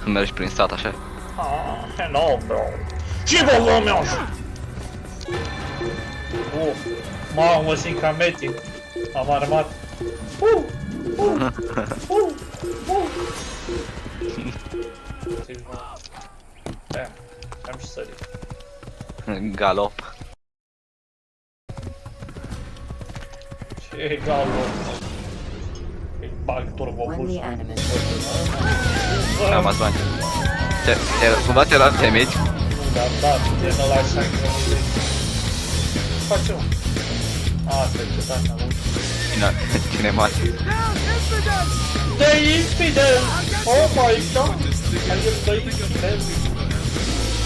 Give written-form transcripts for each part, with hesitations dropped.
Mergi prin stat așa? Hello, bro. Ce bă, lumea? Mamă, simt ca Meti. Am armat. Am și sărit. Galop. Ce galop? Îi bag turbobus. Am ați bani. Cumva te luat damage? Da, gen ăla așa că... Face-o. Asta e ce data, nu? Cinematic. The Infidel! Oh my god! I am the Infidel!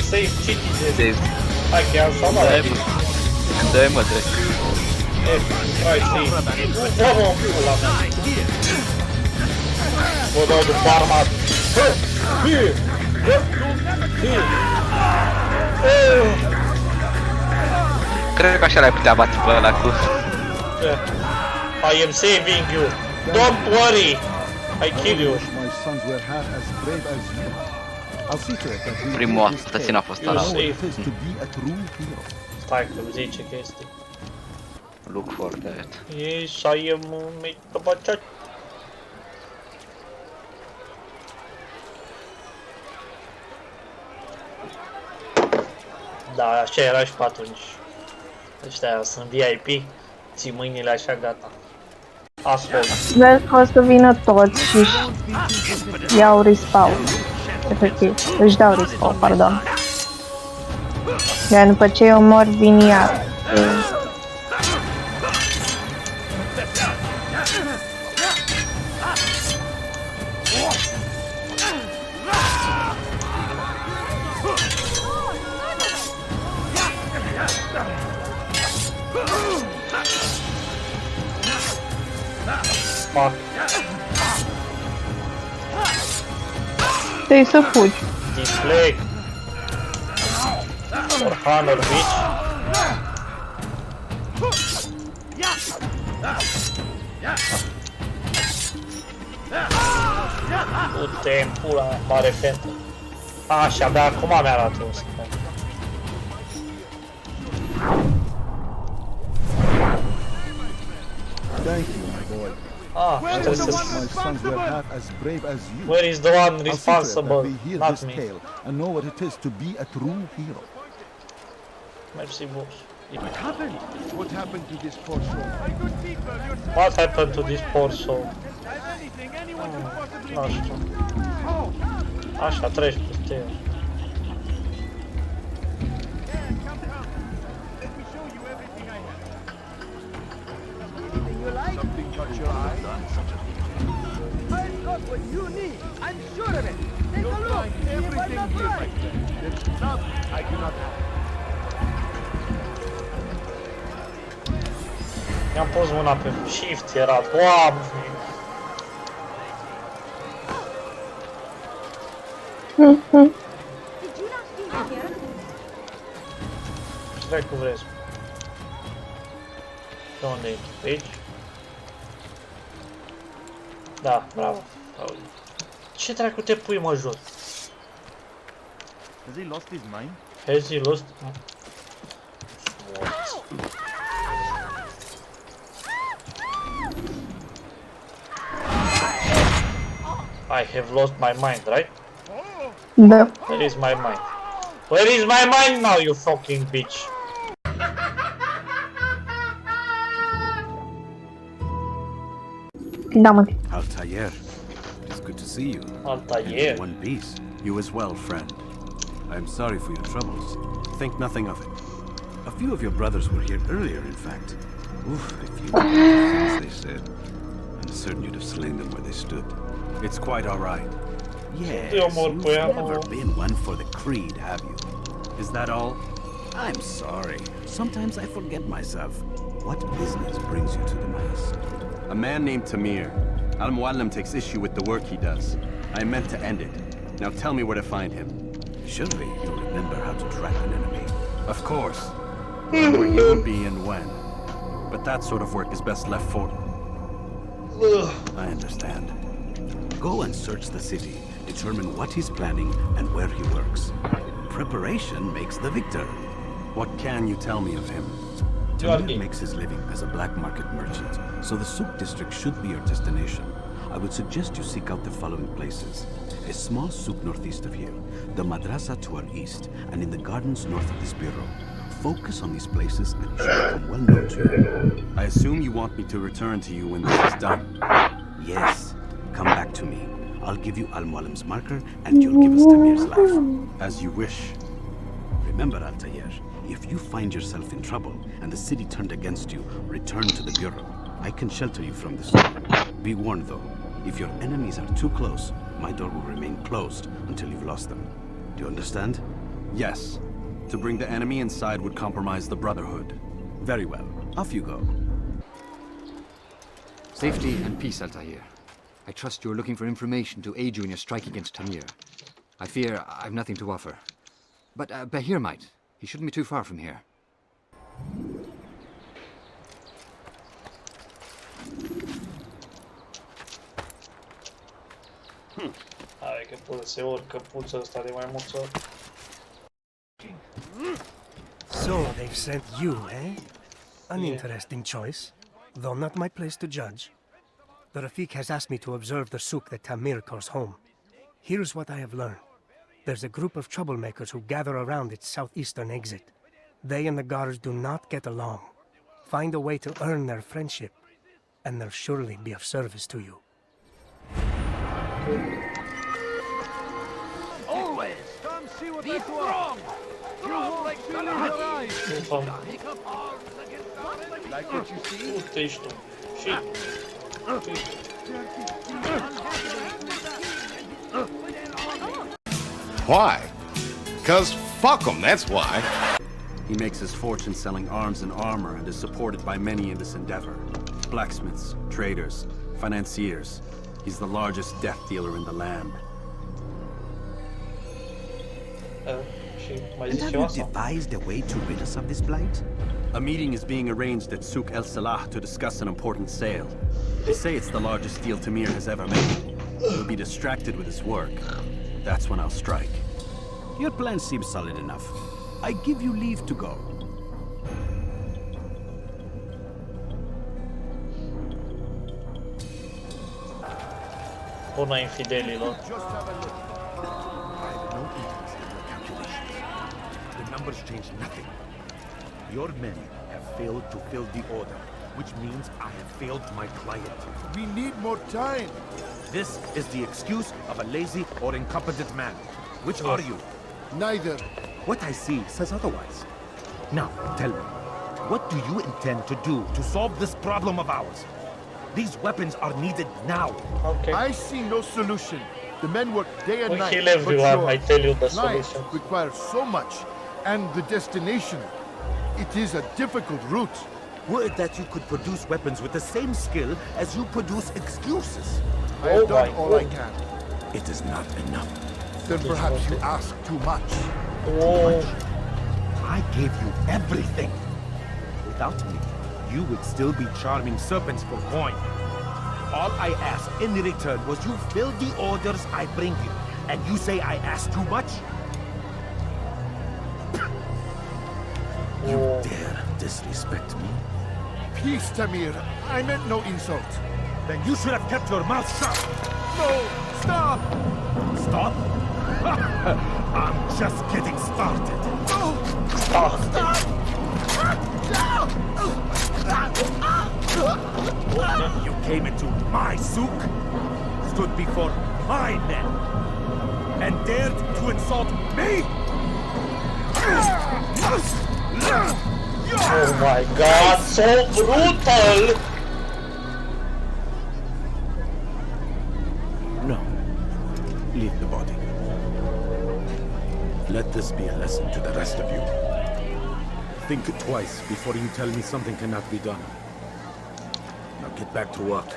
Save citizen! Hai că i-am salvat! Dă-i mă, trec. Hai, save! Nu, mă, pula mea! Vă dau după armat! Cred că așa l-ai putea bate pe ăla cu... I am saving you! Don't worry! I kill you! Primul assasin a fost ăla. Stai că-mi zice chestii. Look for that. Yes, I am made a bachat. Da, așa era și pe atunci. Ăștia sunt VIP, ții mâinile așa, gata. Astfel. Vezi că o să vină toți și iau respawn. Efectiv, își dau respawn, pardon. Iar după ce eu mor, vin iar. Fuck. Trebuie să fugi. Deflect. Orhan or bitch. Du-te în pula mea, mare pentru. Așa, abia acum mi-arată o secundă. Ah, trebuie să... Where is the one responsible? Not me. Mersi, boss. What happened to this poor soul? What happened to this poor soul? Așa. Așa, treci peste el. Something caught your eye? I've got what you need. I'm sure of it. Take a look. Everything here, my friend. There's nothing I do not have. I-am pus mâna pe shift, era, doamne! Ce dracu vreți? De unde e? Pe aici? Da, bravo. Ce dracu te pui, mă, jos? Has he lost his mind? Has he lost? I have lost my mind, right? Da. Where is my mind? Where is my mind now, you fucking bitch? Da, mă. Altair, it's good to see you. Altair. In one piece. You as well, friend. I am sorry for your troubles. Think nothing of it. A few of your brothers were here earlier, in fact. Oof, if you knew the things they said, I'm certain you'd have slain them where they stood. It's quite all right. Yes, you've never been one for the creed, have you? Is that all? I'm sorry. Sometimes I forget myself. What business brings you to the mass? A man named Tamir. Al-Muallim takes issue with the work he does. I meant to end it. Now tell me where to find him. Surely you remember how to trap an enemy. Of course. Where he will be and when. But that sort of work is best left for... I understand. Go and search the city, determine what he's planning and where he works. Preparation makes the victor. What can you tell me of him? Tamir makes his living as a black market merchant, so the souk district should be your destination. I would suggest you seek out the following places. A small souk northeast of here, the madrasa to our east, and in the gardens north of this bureau. Focus on these places and you should become well known to you. I assume you want me to return to you when this is done. Yes. Come back to me. I'll give you Al-Mualim's marker and you'll give us Tamir's life. As you wish. Remember, Altair, if you find yourself in trouble and the city turned against you, return to the bureau. I can shelter you from this. Be warned though, if your enemies are too close, my door will remain closed until you've lost them. Do you understand? Yes. To bring the enemy inside would compromise the Brotherhood. Very well. Off you go. Safety and peace, Altair. I trust you're looking for information to aid you in your strike against Tamir. I fear I've nothing to offer. But Bahir might. He shouldn't be too far from here. Hai că pot să urcă puța asta de mai mulți ori. So, they've sent you, eh? An interesting choice, though not my place to judge. The Rafiq has asked me to observe the souk that Tamir calls home. Here's what I have learned. There's a group of troublemakers who gather around its southeastern exit. They and the guards do not get along. Find a way to earn their friendship, and they'll surely be of service to you. Always come see what be strong. Strong like like what you see. Tu ești tu. Și... Why? 'Cause fuck them, that's why. He makes his fortune selling arms and armor and is supported by many in this endeavor. Blacksmiths, traders, financiers. He's the largest death dealer in the land. Și mai And zici have ceva you sau? devised a way to rid us of this blight? A meeting is being arranged at Souk El Salah to discuss an important sale. They say it's the largest deal Tamir has ever made. He'll be distracted with his work. That's when I'll strike. Your plan seems solid enough. I give you leave to go. Bună infidelilor. Just have a look. I have no interest in your calculations. The numbers change nothing. Your men have failed to fill the order, which means I have failed my client. We need more time. This is the excuse of a lazy or incompetent man. Which are you? Neither. What I see says otherwise. Now, tell me, what do you intend to do to solve this problem of ours? These weapons are needed now. Okay. I see no solution. The men work day and We'll night. kill everyone, I tell you the life solution. requires so much, and the destination, it is a difficult route. Would that you could produce weapons with the same skill as you produce excuses. I have Oh done my all I God. can. It is not enough. Then perhaps you ask too much. Oh, I gave you everything. Without me, you would still be charming serpents for coin. All I ask in return was you fill the orders I bring you, and you say I ask too much? You dare disrespect me? Peace, Tamir. I meant no insult. Then you should have kept your mouth shut. No! Stop! Stop? I'm just getting started. You came into my souk, stood before my men, and dared to insult me? oh my god, so brutal! No. Leave the body. Let this be a lesson to the rest of you. Think twice before you tell me something cannot be done. Now get back to work.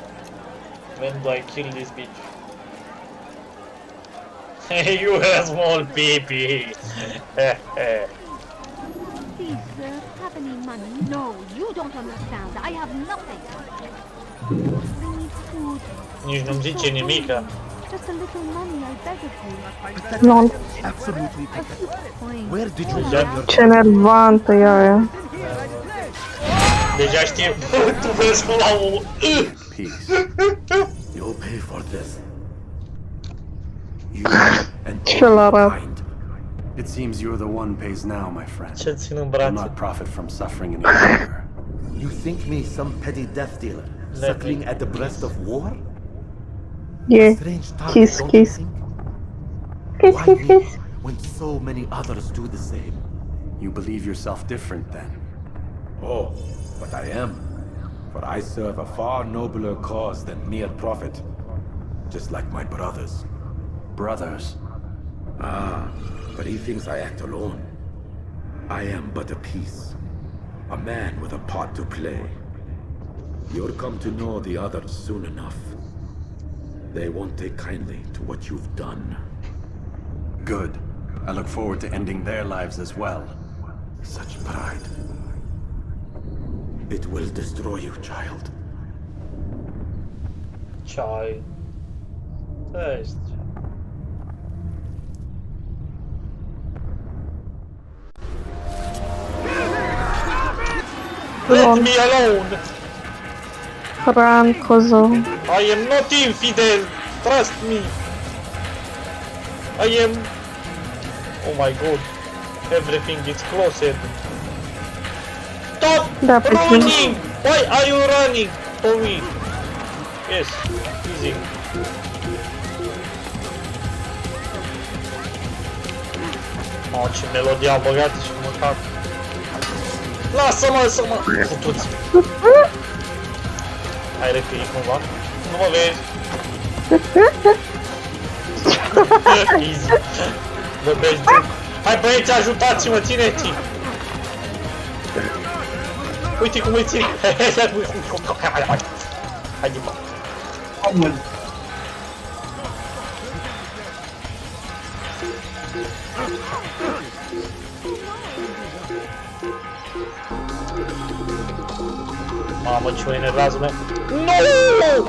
When do I kill this bitch? You have small baby. Please, sir, have any money? No, you don't understand. I have nothing. I need food. Nici nu-mi zice nimica. Just a little money, I beg of you. Non. Absolutely. A soup coin. Where did you learn your Ce nervantă e aia. Deja știe, tu vezi cum la o... Peace. You'll pay for this. You and kind. It seems you're the one pays now, my friend. Ce țin în I'll brațe. not profit from suffering any longer. You think me some petty death dealer, suckling at the breast of war? E. Strange talk, Kiss, don't kiss. you think? Kiss, Why kiss, me, kiss. when so many others do the same? You believe yourself different then? Oh, but I am. For I serve a far nobler cause than mere profit. Just like my brothers. Brothers? Ah, but he thinks I act alone. I am but a piece. A man with a part to play. You'll come to know the others soon enough. They won't take kindly to what you've done. Good. I look forward to ending their lives as well. Such pride. It will destroy you, child. Child. Cześć. Let me alone! Rancozo. I am not infidel! Trust me! I am... Oh my god. Everything is closed. Stop Da, pe running! Why are you running for me? Yes, easy. Oh, ce melodia au băgat și măcar. Lasă-mă să mă... Putuți. Ai repetit cumva? Nu mă vezi. Easy. The best drink. Hai băieți, ajutați-mă, țineți-i! Uite cum îi ține! Hai din bă! Mamă, ce o enervează mea! NOOOOO!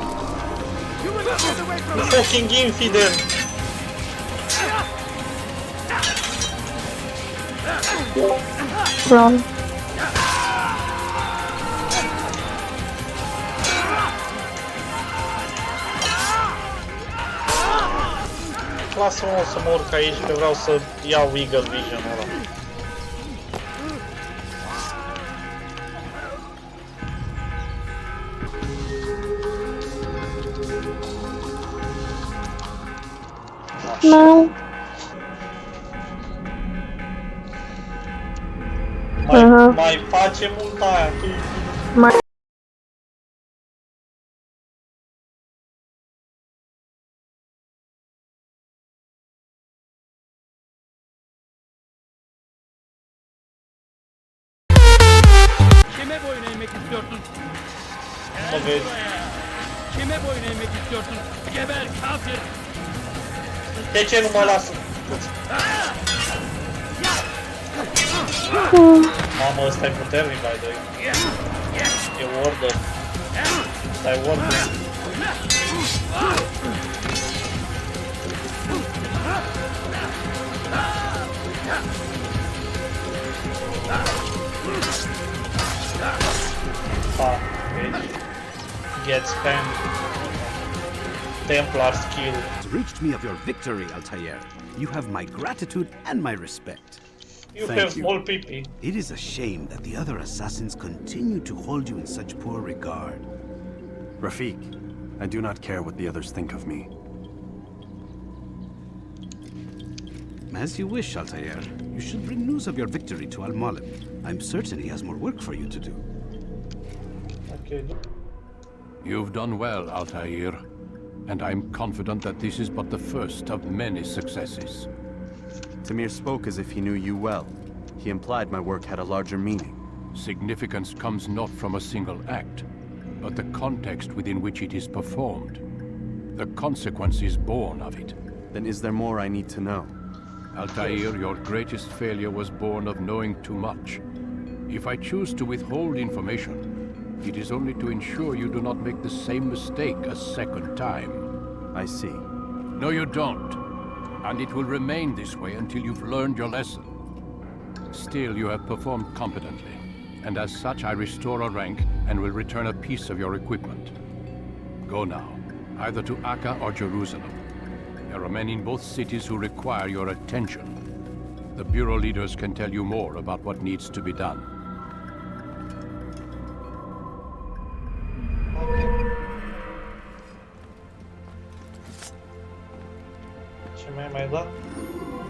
You fucking infidel! Run. Lasă-mă să mă urc aici, că vreau să iau Eagle Vision-ul ăla. No. Mai face mult aia. Mai. Kime boyun eğmek istiyorsun? Mă vezi. Kime boyun eğmek istiyorsun? Geber kafir! De ce nu mă lasă? Mamă, ăsta e puternic, by the way. E Warden. Ăsta e Warden. Get spammed. Templar skill. Reached me of your victory, Altair. You have my gratitude and my respect. You Thank have small pee-pee. It is a shame that the other assassins continue to hold you in such poor regard. Rafiq, I do not care what the others think of me. As you wish, Altair. You should bring news of your victory to Al-Malib. I'm certain he has more work for you to do. Okay. You've done well, Altair. And I'm confident that this is but the first of many successes. Tamir spoke as if he knew you well. He implied my work had a larger meaning. Significance comes not from a single act, but the context within which it is performed. The consequences born of it. Then is there more I need to know? Altair, your greatest failure was born of knowing too much. If I choose to withhold information, it is only to ensure you do not make the same mistake a second time. I see. No, you don't. And it will remain this way until you've learned your lesson. Still, you have performed competently, and as such I restore a rank and will return a piece of your equipment. Go now, either to Akka or Jerusalem. There are men in both cities who require your attention. The Bureau leaders can tell you more about what needs to be done. Ce mai dat?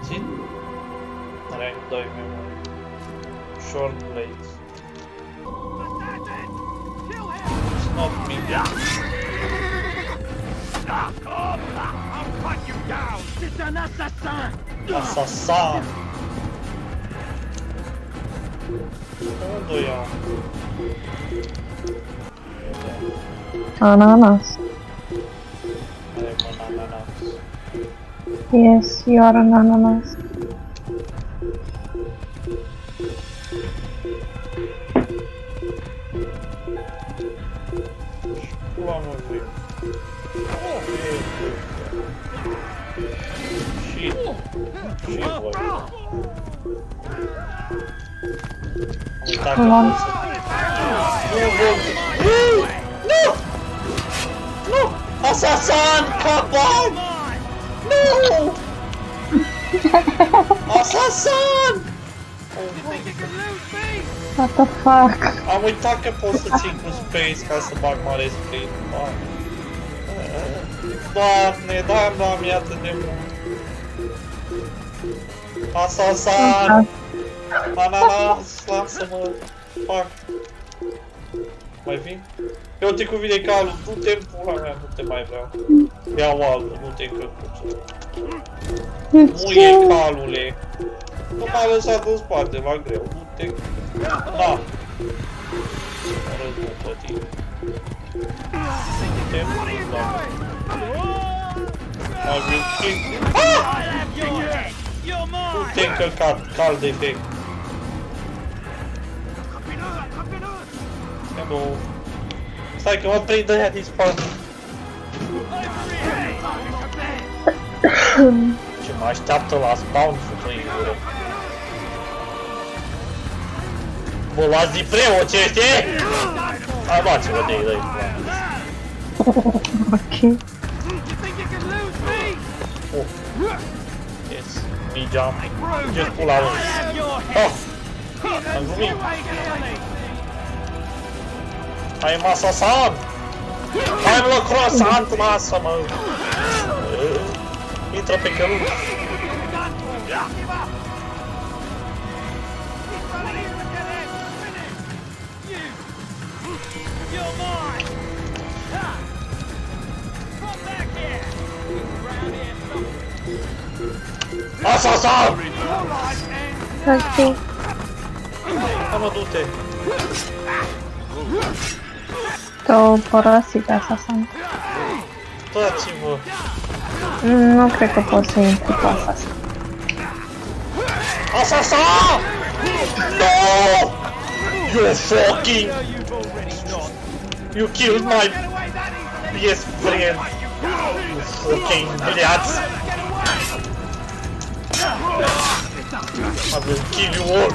Țin? Rank 2 memory. Short blades. It's not me. I'll cut you down! C'est un assassin! Assassin! Unde o iau? Ananas. Are un ananas. Yes, you are an ananas. Pula mă vrei. Shit. Shit, boy. Come on. No! No! Assassin! Come on! No! Assassin! What the fuck? Am uitat că pot să țin cu space ca să bag mare screen. Doamne, Doamne, iată de mult. Assassin! Ananas, lasă-mă! Fac! Mai vin? Eu te cuvine calul, du-te în pula mea, nu te mai vreau. Ia-o altul, nu te încălcuță. Nu e calule! Nu m-a lăsat în spate, la greu, nu te... Na! Mă răzbun pe tine. Du-te în pula mea. I will kill... Du-te încălcat, cal de fec. Hello. Stai că mă prind ăia din spate. Ce mă așteaptă la spawn, fătă-i gură. Bă, luați din preoți ăștia? Hai, luați-vă de ei, Ok. Oh. Yes. Me jump. Just pull out. Oh! Am glumit. I'm assassin! I'm la croissant, lasă-mă! Intră pe căruț. Assassin! Ok. Hai mă, du-te! Te-o părăsit Assassin. Dați-vă! Nu cred că poți să intri cu Assassin. Assassin! No! You fucking... You killed my best friend! You fucking blядь! I will kill you all!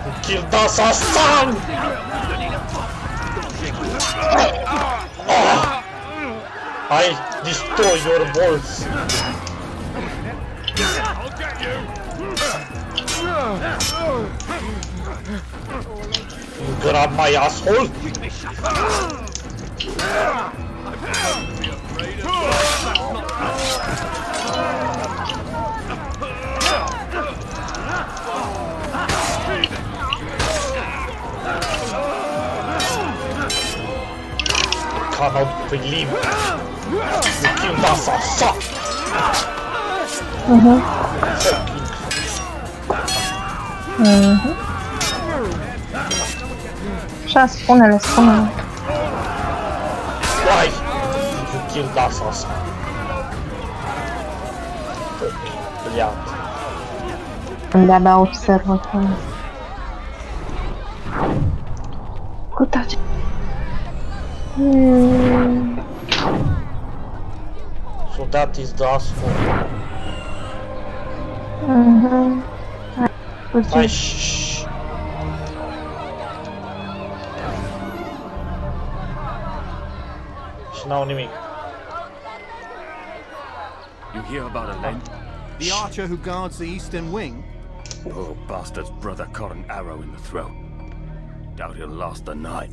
You killed Assassin! Oh! I destroy your balls! You grab my asshole? I cannot believe you killed Assassin! Așa, spune-le, spune-le. Why? skill de assassin. Băiat. De-abia observ acum. Cu tace. So that is the asshole. Hai, shh. Și n-au nimic. You hear about Elaine? The archer who guards the eastern wing? Poor bastard's brother caught an arrow in the throat. Doubt he'll last the night.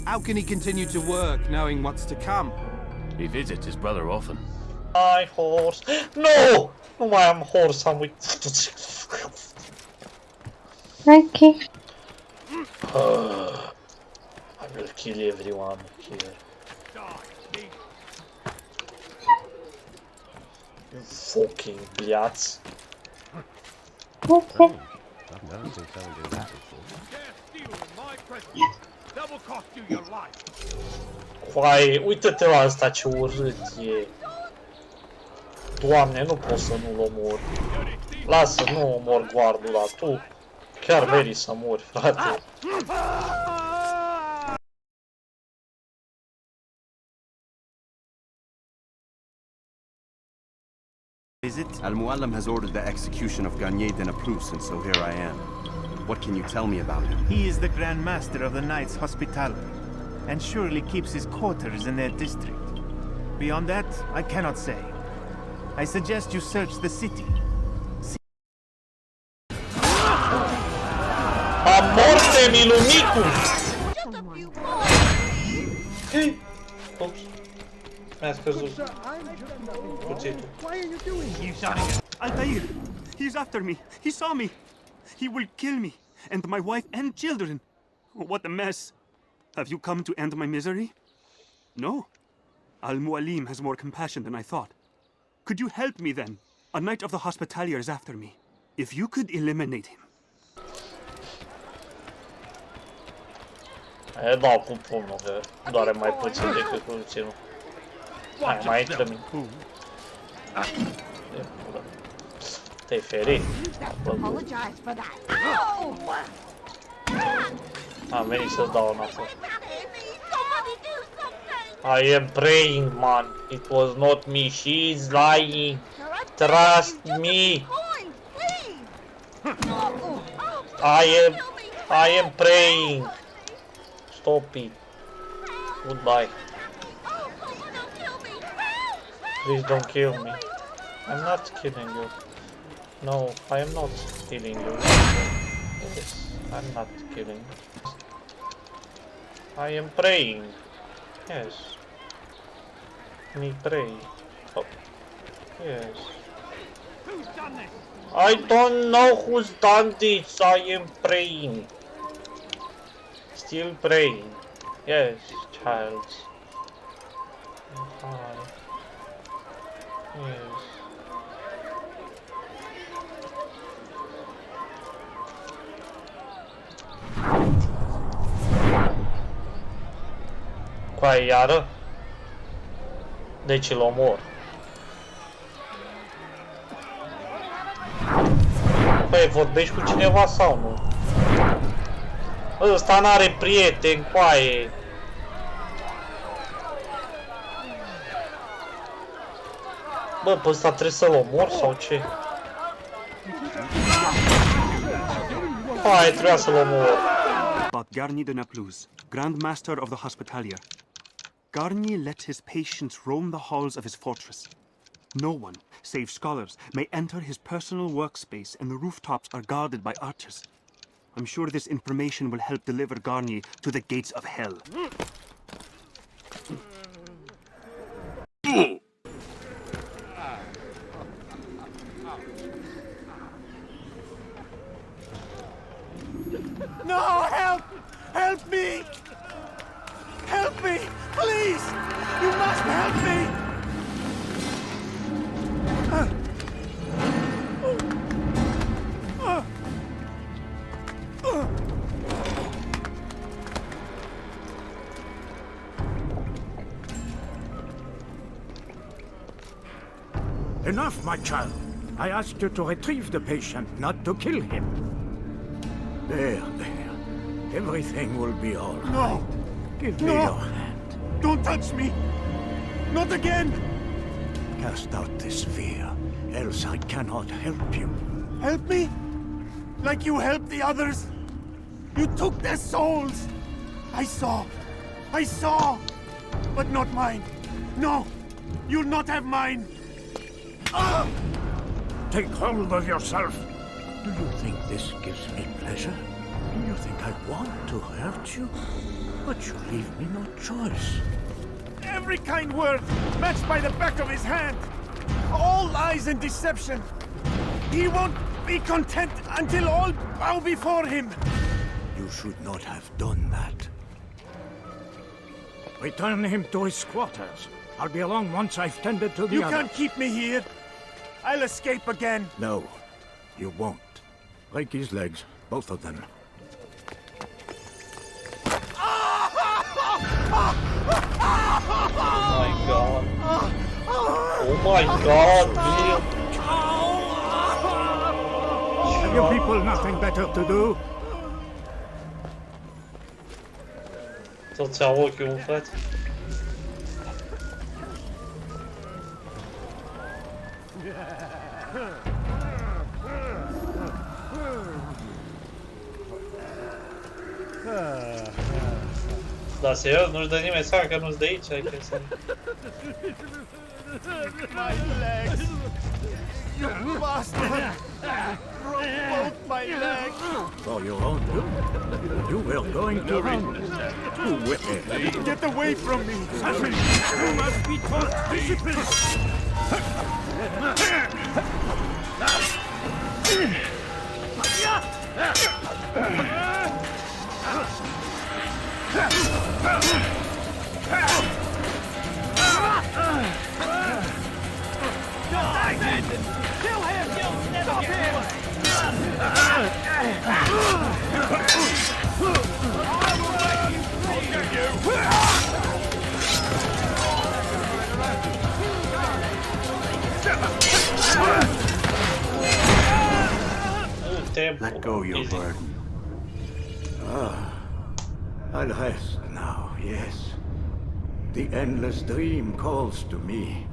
How can he continue to work knowing what's to come? He visits his brother often. My horse. No! Nu mai am horse, am uitat. Ok. I will kill everyone here. You fucking bliați. Ok. Coaie, uită-te la asta ce urât e. Doamne, nu pot să nu-l omor. Lasă, nu omor guardul ăla, tu. Chiar meri să mori, frate. Al-Muallim has ordered the execution of Garnier de Naplouse, and so here I am. What can you tell me about him? He is the Grand Master of the Knights Hospitaller, and surely keeps his quarters in their district. Beyond that, I cannot say. I suggest you search the city. A morte, Milumicu! Oops. Mi-a scăzut cuțitul. Altair! He's after me! He saw me! He will kill me! And my wife and children! What a mess! Have you come to end my misery? No. Al-Muallim has more compassion than I thought. Could you help me then? A knight of the Hospitalier is after me. If you could eliminate him. E dau cu pumnul, că doare mai puțin decât cuținul. Hai, mai intră-mi. Te-ai ferit. Am venit să-ți dau înapoi. I am praying, man. It was not me. She is lying. Trust me. I am praying. Stop it. Goodbye. Please don't kill me. I'm not killing you. No, I am not killing you. Yes, I'm not killing you. I am praying. Yes. Me pray. Oh. Yes. I don't know who's done this. I am praying. Still praying. Yes, child. Hi. Yes. Coaie, iară? Deci îl omor. Păi, vorbești cu cineva sau nu? Ăsta n-are prieteni, coaie. Bă, pe ăsta trebuie să-l omor sau ce? Coaie, trebuia să-l omor. About Garnier de Naplouse, Grand Master of the Hospitalier. Garnier let his patients roam the halls of his fortress. No one, save scholars, may enter his personal workspace, and the rooftops are guarded by archers. I'm sure this information will help deliver Garnier to the gates of hell. No, help! Help me! Help me! Please! You must help me! Enough, my child. I asked you to retrieve the patient, not to kill him. There. Everything will be all right. No! Give me your hand. Don't touch me! Not again! Cast out this fear, else I cannot help you. Help me? Like you helped the others? You took their souls! I saw! But not mine! No! You'll not have mine! Take hold of yourself. Do you think this gives me pleasure? Do you think I want to hurt you? But you leave me no choice. Every kind word matched by the back of his hand! All lies and deception! He won't be content until all bow before him! You should not have done that. Return him to his quarters. I'll be along once I've tended to the You other. can't keep me here! I'll escape again! No, you won't. Break his legs, both of them. Oh my god. Oh my god, Bill. Have you people nothing better to do? Tot zou ook, jongen, vet. Da, serios? Nu-și dă nimeni seama că nu-s de aici, ai că să... My legs! You bastard! Broke both my legs! For your own good? You were going to run. Too wicked. Get away from me! You must be taught discipline! Kill him! Stop him! Let go your burden. I'll rest now, yes. The endless dream calls to me.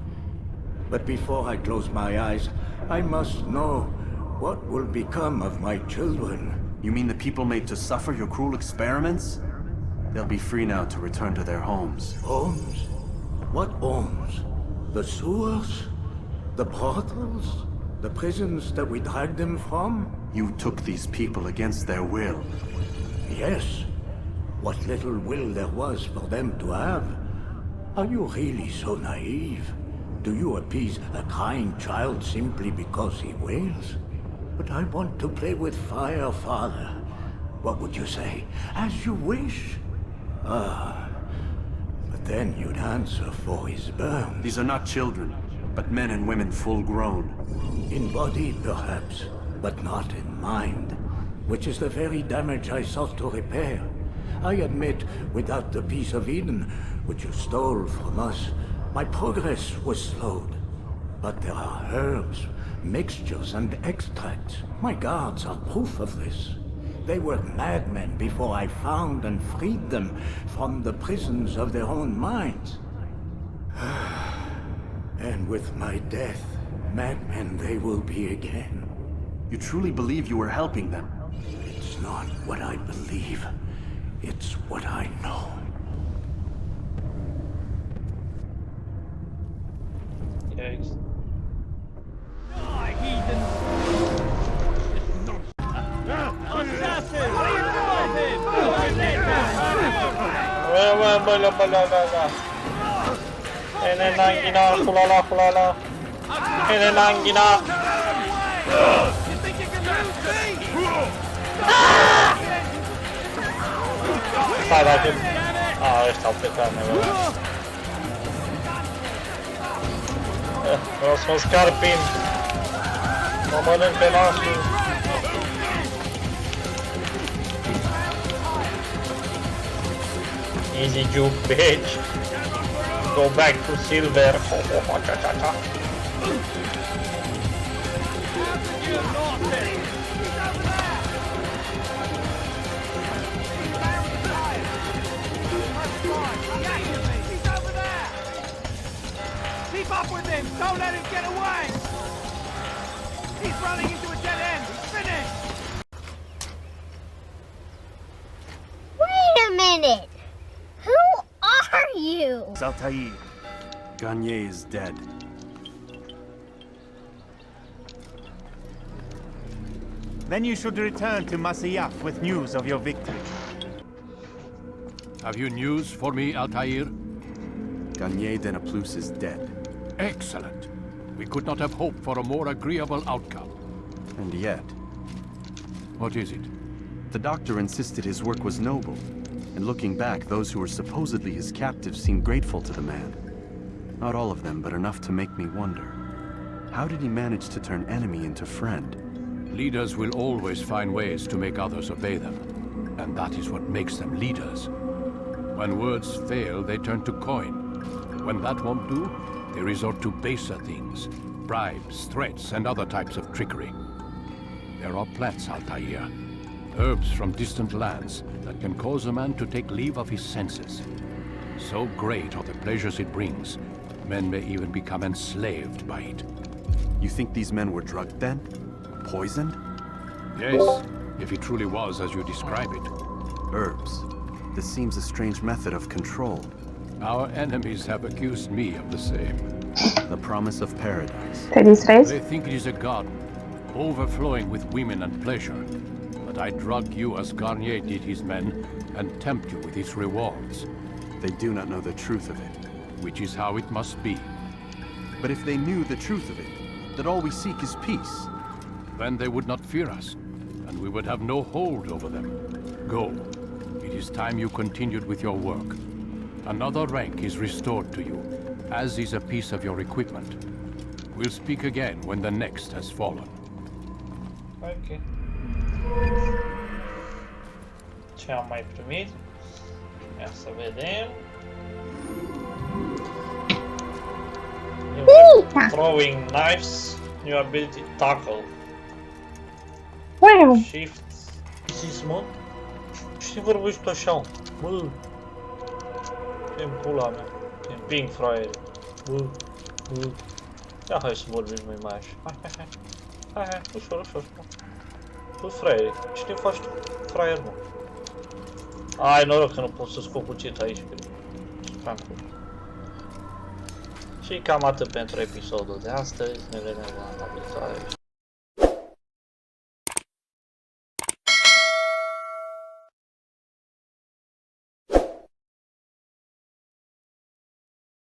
But before I close my eyes, I must know what will become of my children. You mean the people made to suffer your cruel experiments? They'll be free now to return to their homes. Homes? What homes? The sewers? The brothels? The prisons that we dragged them from? You took these people against their will. Yes. What little will there was for them to have. Are you really so naive? Do you appease a crying child simply because he wails? But I want to play with fire, Father. What would you say? As you wish. But then you'd answer for his burn. These are not children, but men and women full grown. In body, perhaps, but not in mind, which is the very damage I sought to repair. I admit, without the piece of Eden, which you stole from us, my progress was slowed. But there are herbs, mixtures, and extracts. My guards are proof of this. They were madmen before I found and freed them from the prisons of their own minds. And with my death, madmen they will be again. You truly believe you were helping them? It's not what I believe. It's what I know. Yikes. Stai da che... Ah, ăștia au plecat, vreau să mă scarpin. Mă mănânc pe nasul. Easy juke, bitch. Go back to silver. Cha cha cha. Keep up with him! Don't let him get away! He's running into a dead end! He's finished! Wait a minute! Who are you? Altair. Garnier is dead. Then you should return to Masyaf with news of your victory. Have you news for me, Altair? Garnier de Naplouse is dead. Excellent. We could not have hoped for a more agreeable outcome. And yet... What is it? The doctor insisted his work was noble. And looking back, those who were supposedly his captives seemed grateful to the man. Not all of them, but enough to make me wonder. How did he manage to turn enemy into friend? Leaders will always find ways to make others obey them. And that is what makes them leaders. When words fail, they turn to coin. When that won't do, they resort to baser things. Bribes, threats, and other types of trickery. There are plants, Altair. Herbs from distant lands that can cause a man to take leave of his senses. So great are the pleasures it brings, men may even become enslaved by it. You think these men were drugged then? Poisoned? Yes, if it truly was as you describe it. Herbs. This seems a strange method of control. Our enemies have accused me of the same. The promise of paradise. They think it is a garden, overflowing with women and pleasure. But I drug you as Garnier did his men, and tempt you with its rewards. They do not know the truth of it. Which is how it must be. But if they knew the truth of it, that all we seek is peace, then they would not fear us, and we would have no hold over them. Go. It is time you continued with your work. Another rank is restored to you, as is a piece of your equipment. We'll speak again when the next has fallen. Ok. Ce am mai primit? Ia să vedem. Throwing knives, new ability tackle. Wow. Shift. Sis, mă? Cine vorbești așa? Bă. Ce-n pula mea? Ce-n ping, fraiere. Bă. Bă. Ia hai să vorbim mai așa. Hai, ușor, ușor. Bă, fraiere, cine faci tu? Fraier, mă. Ai noroc că nu pot să scop cuțit aici, că francul. Și cam atât pentru episodul de astăzi, ne vedem la viitoare.